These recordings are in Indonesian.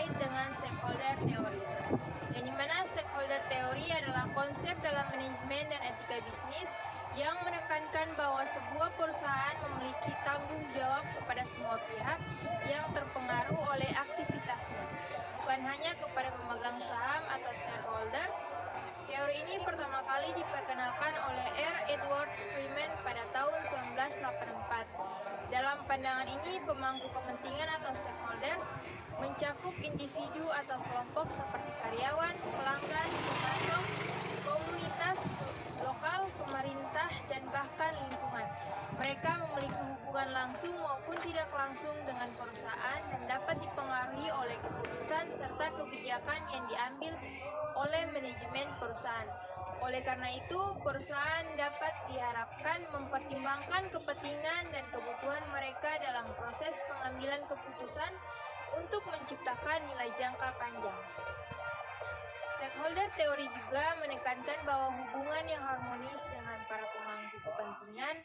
terkait dengan stakeholder teori. Yang dimana stakeholder teori adalah konsep dalam manajemen dan etika bisnis yang menekankan bahwa sebuah perusahaan memiliki tanggung jawab kepada semua pihak yang terpengaruh oleh aktivitasnya, bukan hanya kepada pemegang saham atau shareholders. Teori ini pertama kali diperkenalkan oleh R. Edward Freeman pada tahun 1984. Dalam pandangan ini, pemangku kepentingan atau stakeholders mencakup individu atau kelompok seperti karyawan, pelanggan, pemasok, komunitas lokal, pemerintah, dan bahkan lingkungan. Mereka memiliki hubungan langsung maupun tidak langsung dengan perusahaan dan dapat dipengaruhi oleh keputusan serta kebijakan yang diambil oleh manajemen perusahaan. Oleh karena itu, perusahaan dapat diharapkan mempertimbangkan kepentingan dan kebutuhan mereka dalam proses pengambilan keputusan untuk menciptakan nilai jangka panjang. Stakeholder teori juga menekankan bahwa hubungan yang harmonis dengan para pemangku kepentingan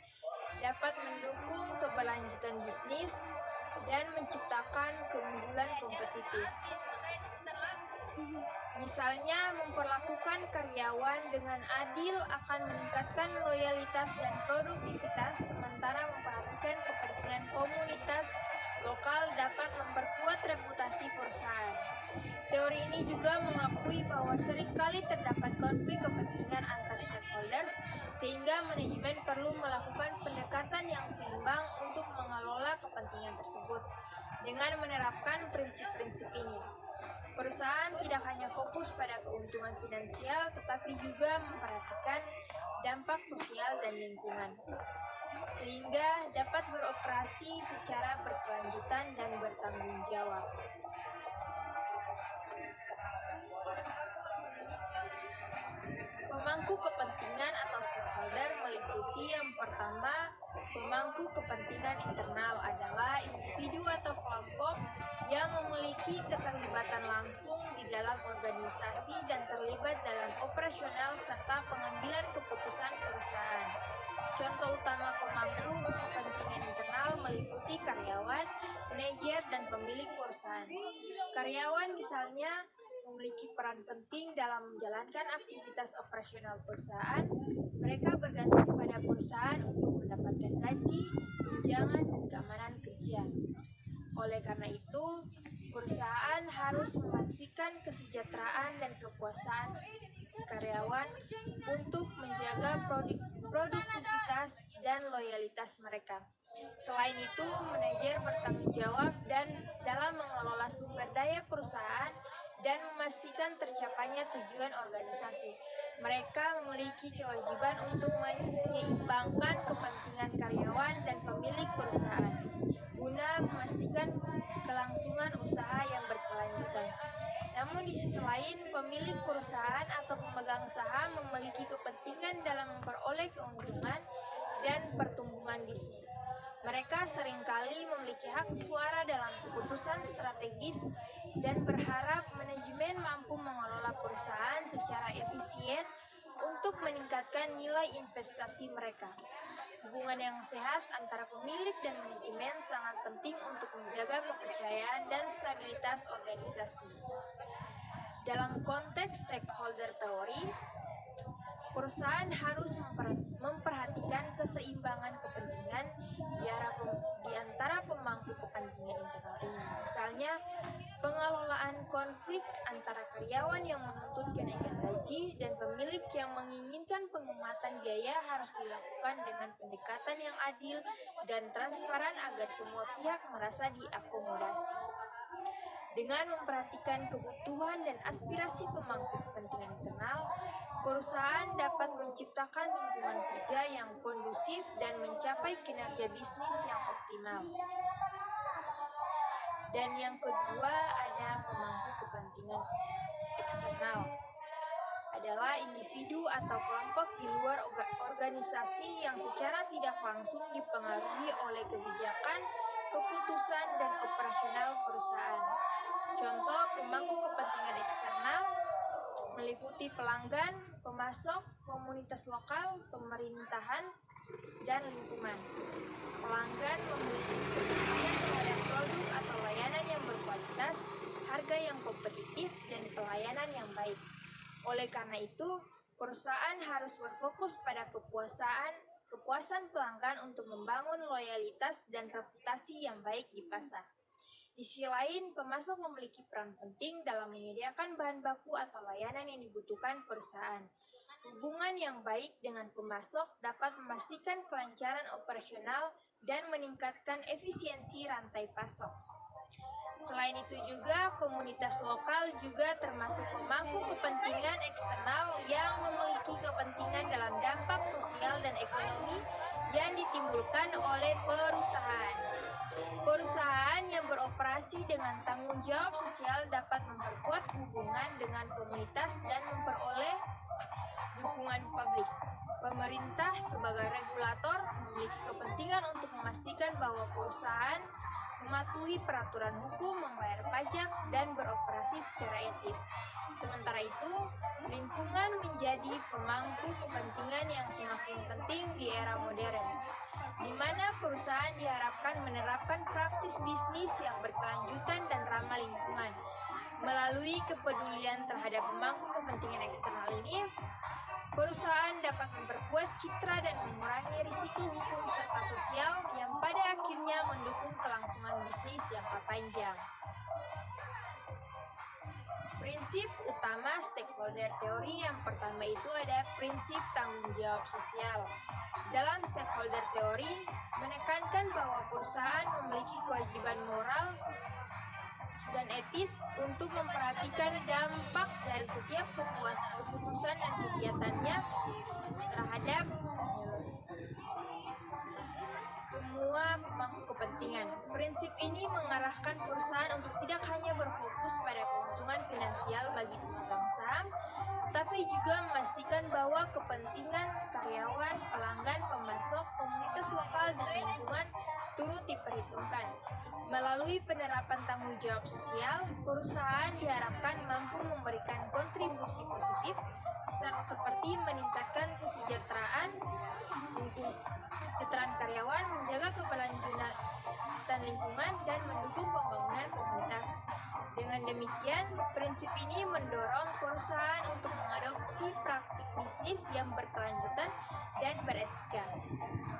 dapat mendukung keberlanjutan bisnis dan menciptakan keunggulan kompetitif. Misalnya, memperlakukan karyawan dengan adil akan meningkatkan loyalitas dan produktivitas, sementara memperhatikan kepentingan komunitas lokal dapat memperkuat reputasi perusahaan. Teori ini juga mengakui bahwa seringkali terdapat konflik kepentingan antar stakeholders, sehingga manajemen perlu melakukan pendekatan yang seimbang untuk mengelola kepentingan tersebut. Dengan menerapkan prinsip-prinsip ini, perusahaan tidak hanya fokus pada keuntungan finansial, tetapi juga memperhatikan dampak sosial dan lingkungan, sehingga dapat beroperasi secara berkelanjutan dan bertanggung jawab. Pemangku kepentingan atau stakeholder meliputi yang pertama, pemangku kepentingan internal adalah individu atau kelompok yang memiliki keterlibatan langsung di dalam organisasi dan terlibat dalam operasional serta pengambilan keputusan perusahaan. Contoh utama pemangku kepentingan internal meliputi karyawan, manajer, dan pemilik perusahaan. Karyawan misalnya memiliki peran penting dalam menjalankan aktivitas operasional perusahaan. Mereka bergantung pada perusahaan untuk mendapatkan gaji, tunjangan, dan keamanan kerja. Oleh karena itu, perusahaan harus memastikan kesejahteraan dan kepuasan karyawan untuk menjaga produktivitas dan loyalitas mereka. Selain itu, manajer bertanggung jawab dalam mengelola sumber daya perusahaan dan memastikan tercapainya tujuan organisasi. Mereka memiliki kewajiban untuk menyeimbangkan kepentingan karyawan dan pemilik perusahaan guna memastikan kelangsungan usaha yang berkelanjutan. Namun di sisi lain, pemilik perusahaan atau pemegang saham memiliki kepentingan dalam memperoleh keuntungan dan pertumbuhan bisnis. Mereka seringkali memiliki hak suara dalam keputusan strategis dan berharap manajemen mampu mengelola perusahaan secara efisien untuk meningkatkan nilai investasi mereka. Hubungan yang sehat antara pemilik dan manajemen sangat penting untuk menjaga kepercayaan dan stabilitas organisasi. Dalam konteks stakeholder teori, perusahaan harus memperhatikan keseimbangan kepentingan di antara pemangku kepentingan internal ini. Misalnya, pengelolaan konflik antara karyawan yang menuntut kenaikan gaji dan pemilik yang menginginkan penghematan biaya harus dilakukan dengan pendekatan yang adil dan transparan agar semua pihak merasa diakomodasi. Dengan memperhatikan kebutuhan dan aspirasi pemangku kepentingan internal, perusahaan dapat menciptakan lingkungan kerja yang kondusif dan mencapai kinerja bisnis yang optimal. Dan yang kedua, ada pemangku kepentingan eksternal. Adalah individu atau kelompok di luar organisasi yang secara tidak langsung dipengaruhi oleh kebijakan, keputusan, dan operasional perusahaan. Contoh pemangku kepentingan eksternal meliputi pelanggan, pemasok, komunitas lokal, pemerintahan, dan lingkungan. Pelanggan memiliki kepentingan terhadap produk atau layanan yang berkualitas, harga yang Oleh karena itu, perusahaan harus berfokus pada kepuasan pelanggan untuk membangun loyalitas dan reputasi yang baik di pasar. Di sisi lain, pemasok memiliki peran penting dalam menyediakan bahan baku atau layanan yang dibutuhkan perusahaan. Hubungan yang baik dengan pemasok dapat memastikan kelancaran operasional dan meningkatkan efisiensi rantai pasok. Selain itu juga, komunitas lokal juga termasuk pemangku kepentingan eksternal yang memiliki kepentingan dalam dampak sosial dan ekonomi yang ditimbulkan oleh perusahaan. Perusahaan yang beroperasi dengan tanggung jawab sosial dapat memperkuat hubungan dengan komunitas dan memperoleh dukungan publik. Pemerintah sebagai regulator memiliki kepentingan untuk memastikan bahwa perusahaan mematuhi peraturan hukum, membayar pajak, dan beroperasi secara etis. Sementara itu, lingkungan menjadi pemangku kepentingan yang semakin penting di era modern, di mana perusahaan diharapkan menerapkan praktis bisnis yang berkelanjutan dan ramah lingkungan. Melalui kepedulian terhadap pemangku kepentingan eksternal ini, perusahaan dapat memperkuat citra dan mengurangi risiko hukum serta sosial yang pada akhirnya mendukung kelangsungan bisnis jangka panjang. Prinsip utama stakeholder teori yang pertama itu ada prinsip tanggung jawab sosial. Dalam stakeholder teori, menekankan bahwa perusahaan memiliki kewajiban moral dan etis untuk memperhatikan dampak dari setiap keputusan dan kegiatannya terhadap semua pemangku kepentingan. Prinsip ini mengarahkan perusahaan untuk tidak hanya berfokus pada keuntungan finansial bagi pemegang saham, tapi juga memastikan bahwa kepentingan karyawan, pelanggan, pemasok, komunitas lokal, dan lingkungan turut diperhitungkan. Melalui penerapan tanggung jawab sosial, perusahaan diharapkan mampu memberikan kontribusi positif seperti meningkatkan kesejahteraan karyawan, menjaga keberlanjutan lingkungan, dan mendukung pembangunan komunitas. Dengan demikian, prinsip ini mendorong perusahaan untuk mengadopsi praktik bisnis yang berkelanjutan dan beretika,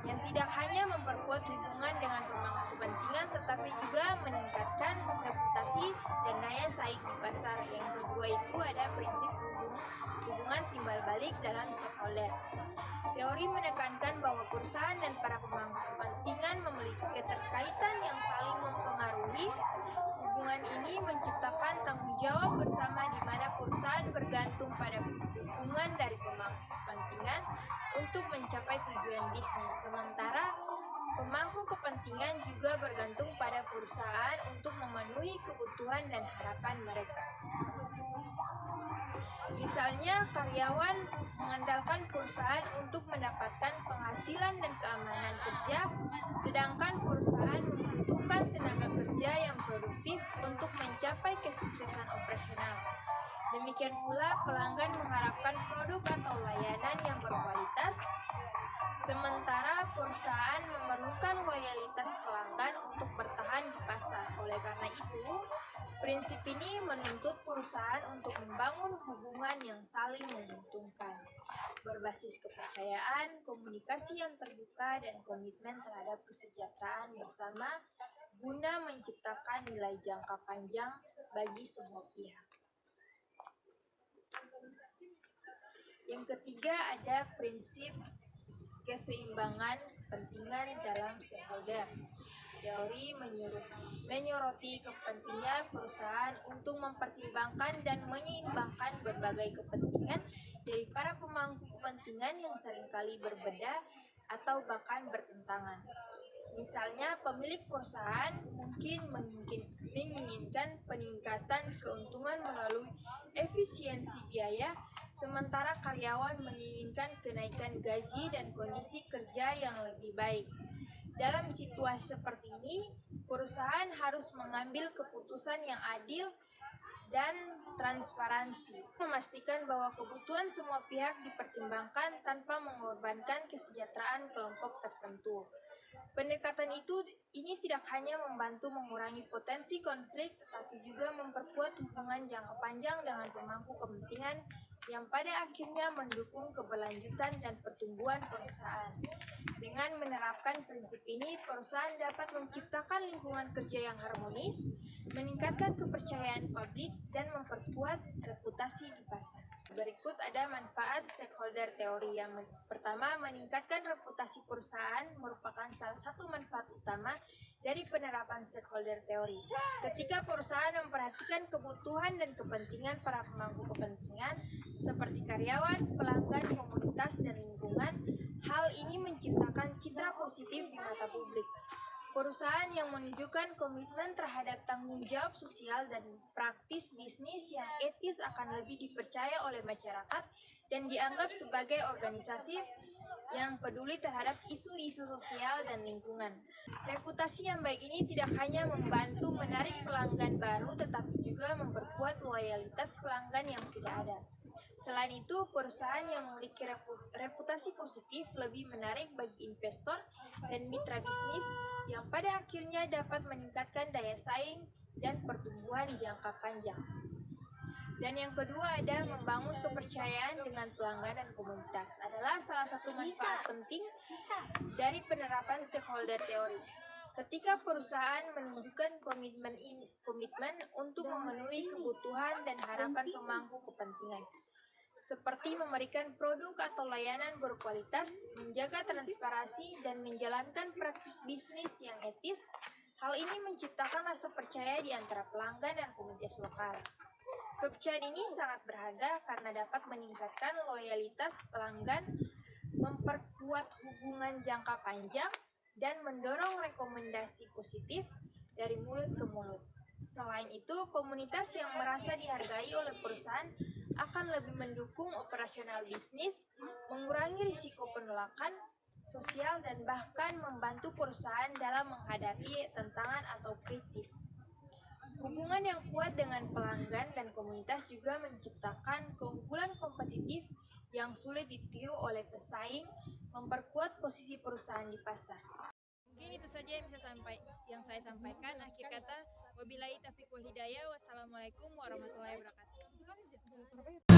yang tidak hanya memperkuat hubungan dengan pemangku kepentingan, tetapi juga meningkatkan reputasi dan daya saing di pasar. Yang kedua itu ada prinsip hubungan timbal balik dalam stakeholder. Teori menekankan bahwa perusahaan dan para pemangku kepentingan memiliki keterkaitan yang saling mempengaruhi. Hubungan ini menciptakan tanggung jawab bersama di mana perusahaan bergantung pada dukungan dari pemangku kepentingan untuk mencapai tujuan bisnis. Sementara pemangku kepentingan juga bergantung pada perusahaan untuk memenuhi kebutuhan dan harapan mereka. Misalnya, karyawan mengandalkan perusahaan untuk mendapatkan penghasilan dan keamanan kerja, sedangkan perusahaan membutuhkan tenaga kerja yang produktif untuk mencapai kesuksesan operasional. Demikian pula, pelanggan mengharapkan produk atau layanan yang berkualitas, sementara perusahaan memerlukan loyalitas pelanggan untuk bertahan di pasar. Oleh karena itu, prinsip ini menuntut perusahaan untuk membangun hubungan yang saling menguntungkan, berbasis kepercayaan, komunikasi yang terbuka, dan komitmen terhadap kesejahteraan bersama guna menciptakan nilai jangka panjang bagi semua pihak. Yang ketiga ada prinsip keseimbangan kepentingan dalam stakeholder. Teori menyoroti kepentingan perusahaan untuk mempertimbangkan dan menyeimbangkan berbagai kepentingan dari para pemangku kepentingan yang seringkali berbeda atau bahkan bertentangan. Misalnya, pemilik perusahaan mungkin menginginkan peningkatan keuntungan melalui efisiensi biaya, sementara karyawan menginginkan kenaikan gaji dan kondisi kerja yang lebih baik. Dalam situasi seperti ini, perusahaan harus mengambil keputusan yang adil dan transparansi, memastikan bahwa kebutuhan semua pihak dipertimbangkan tanpa mengorbankan kesejahteraan kelompok tertentu. Pendekatan ini tidak hanya membantu mengurangi potensi konflik, tetapi juga memperkuat hubungan jangka panjang dengan pemangku kepentingan yang pada akhirnya mendukung keberlanjutan dan pertumbuhan perusahaan. Dengan menerapkan prinsip ini, perusahaan dapat menciptakan lingkungan kerja yang harmonis, meningkatkan kepercayaan publik, dan memperkuat reputasi di pasar. Berikut ada manfaat stakeholder teori. Yang pertama, meningkatkan reputasi perusahaan merupakan salah satu manfaat utama dari penerapan stakeholder teori. Ketika perusahaan memperhatikan kebutuhan dan kepentingan para pemangku kepentingan seperti karyawan, pelanggan, komunitas, dan lingkungan, hal ini menciptakan citra positif di mata publik. Perusahaan yang menunjukkan komitmen terhadap tanggung jawab sosial dan praktis bisnis yang etis akan lebih dipercaya oleh masyarakat dan dianggap sebagai organisasi yang peduli terhadap isu-isu sosial dan lingkungan. Reputasi yang baik ini tidak hanya membantu menarik pelanggan baru, tetapi juga memperkuat loyalitas pelanggan yang sudah ada. Selain itu, perusahaan yang memiliki reputasi positif lebih menarik bagi investor dan mitra bisnis yang pada akhirnya dapat meningkatkan daya saing dan pertumbuhan jangka panjang. Dan yang kedua ada membangun kepercayaan dengan pelanggan dan komunitas adalah salah satu manfaat penting dari penerapan stakeholder teori. Ketika perusahaan menunjukkan komitmen untuk memenuhi kebutuhan dan harapan pemangku kepentingan, seperti memberikan produk atau layanan berkualitas, menjaga transparansi, dan menjalankan praktik bisnis yang etis, hal ini menciptakan rasa percaya di antara pelanggan dan komunitas lokal. Kepercayaan ini sangat berharga karena dapat meningkatkan loyalitas pelanggan, memperkuat hubungan jangka panjang, dan mendorong rekomendasi positif dari mulut ke mulut. Selain itu, komunitas yang merasa dihargai oleh perusahaan akan lebih mendukung operasional bisnis, mengurangi risiko penolakan sosial, dan bahkan membantu perusahaan dalam menghadapi tantangan atau kritis. Hubungan yang kuat dengan pelanggan dan komunitas juga menciptakan keunggulan kompetitif yang sulit ditiru oleh pesaing, memperkuat posisi perusahaan di pasar. Mungkin itu saja yang saya sampaikan. Akhir kata, wabillahi taufiq wal hidayah. Wassalamualaikum warahmatullahi wabarakatuh.